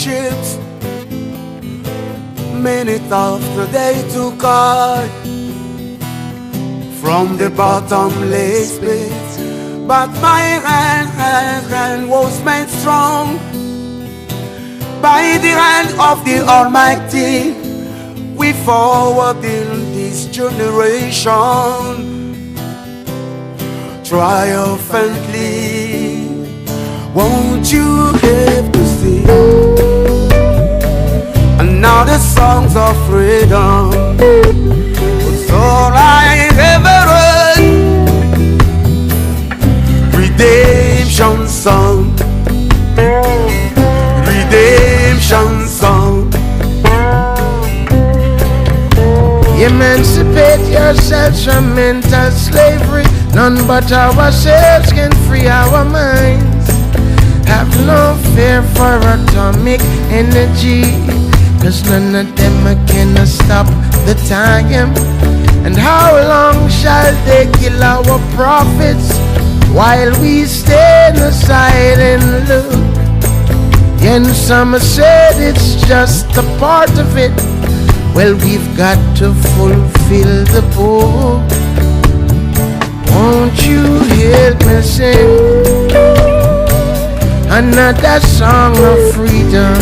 hardships. Minute after they took I from the bottomless pit, but my hand was made strong by the hand of the Almighty. We forward in this generation triumphantly. Won't you live to see another songs of freedom? Was all I ever heard. Redemption song, redemption song. Emancipate yourselves from mental slavery. None but ourselves can free our minds. Have no fear for atomic energy, 'cause none of them can stop the time. And how long shall they kill our prophets while we stand aside and look? And some said it's just a part of it. Well, we've got to fulfill the book. Won't you help me sing another song of freedom?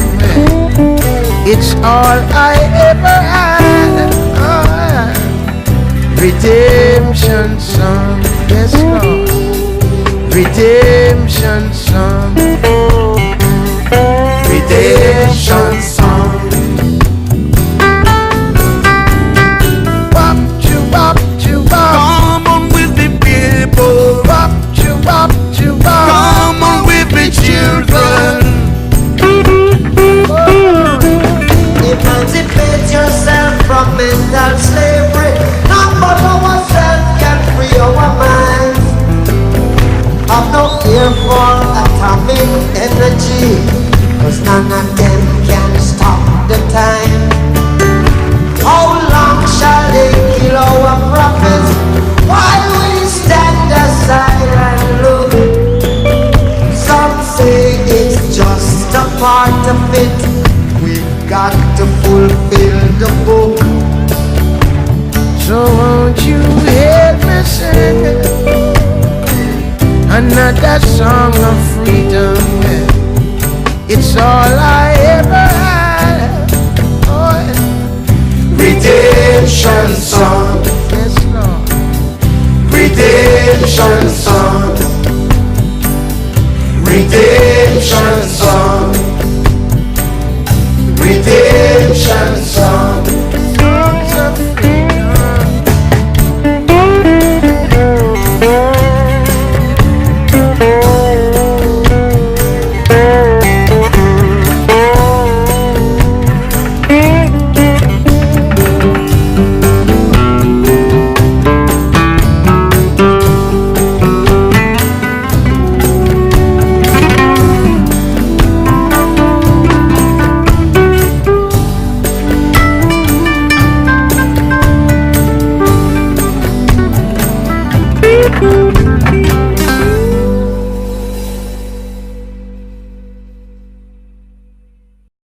It's all I ever had. Redemption song, yes Lord. Redemption song, redemption song. Come on with me, people. Come on with me, children. Emancipate yourself from mental slavery. None but ourselves can free our minds. Have no fear for atomic energy, 'cause none of them can stop the time. How long shall they kill our prophets while we stand aside and look? Some say it's just a part of it. We've got to fulfill the book. So won't you help me sing another song of freedom? It's all I ever had. Oh, Redemption song, yes Lord. redemption song, redemption song, redemption song.